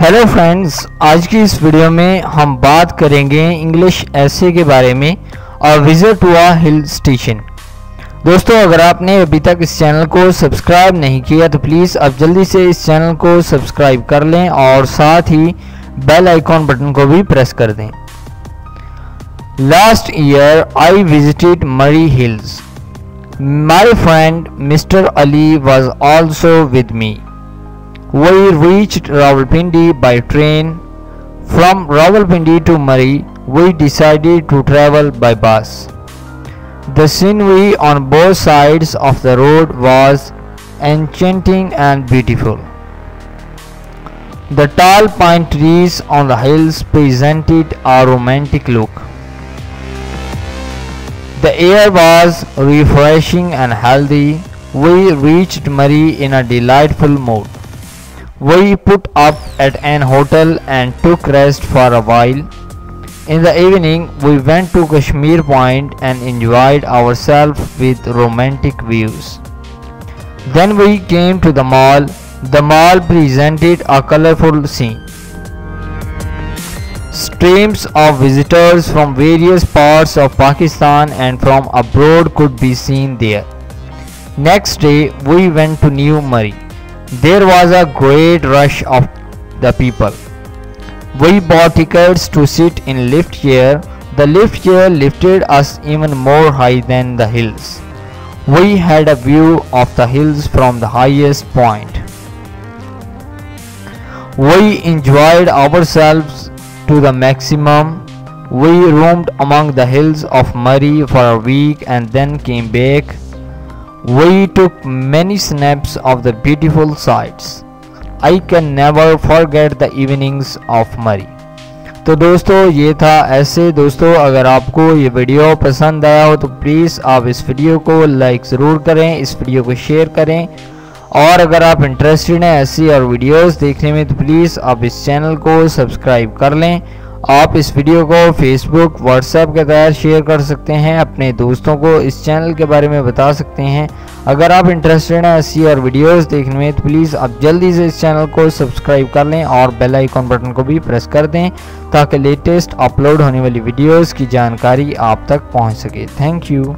Hello friends, आज की इस वीडियो में हम बात करेंगे इंग्लिश एसे के बारे में और visit to a hill station. दोस्तों, अगर आपने अभी तक इस चैनल को सब्सक्राइब नहीं किया तो प्लीज़ आप जल्दी से इस चैनल को सब्सक्राइब कर लें और साथ ही बेल आइकॉन बटन को भी प्रेस कर दें। लास्ट ईयर आई विजिटेड मरी hills. My friend mister Ali was also with me. We reached Rawalpindi by train. From Rawalpindi to Murree, we decided to travel by bus. The scenery on both sides of the road was enchanting and beautiful. The tall pine trees on the hills presented a romantic look. The air was refreshing and healthy. We reached Murree in a delightful mood. We put up at an hotel and took rest for a while. In the evening, we went to Kashmir Point and enjoyed ourselves with romantic views. Then we came to the mall. The mall presented a colorful scene. Streams of visitors from various parts of Pakistan and from abroad could be seen there. Next day, we went to New Murree. There was a great rush of the people. We bought tickets to sit in lift chair. The lift chair lifted us even more high than the hills. We had a view of the hills from the highest point. We enjoyed ourselves to the maximum. We roamed among the hills of Murree for a week and then came back. We took many snaps of the beautiful sights. I can never forget the evenings of Murree. तो दोस्तों, ये था ऐसे। दोस्तों, अगर आपको ये video पसंद आया हो तो प्लीज़ आप इस वीडियो को लाइक ज़रूर करें, इस वीडियो को शेयर करें और अगर आप इंटरेस्टेड हैं ऐसी और वीडियोस देखने में तो प्लीज़ आप इस चैनल को सब्सक्राइब कर लें। आप इस वीडियो को फेसबुक, व्हाट्सएप के तहत शेयर कर सकते हैं, अपने दोस्तों को इस चैनल के बारे में बता सकते हैं। अगर आप इंटरेस्टेड हैं ऐसी और वीडियोस देखने में तो प्लीज़ आप जल्दी से इस चैनल को सब्सक्राइब कर लें और बेल आइकॉन बटन को भी प्रेस कर दें ताकि लेटेस्ट अपलोड होने वाली वीडियोस की जानकारी आप तक पहुंच सके। Thank you.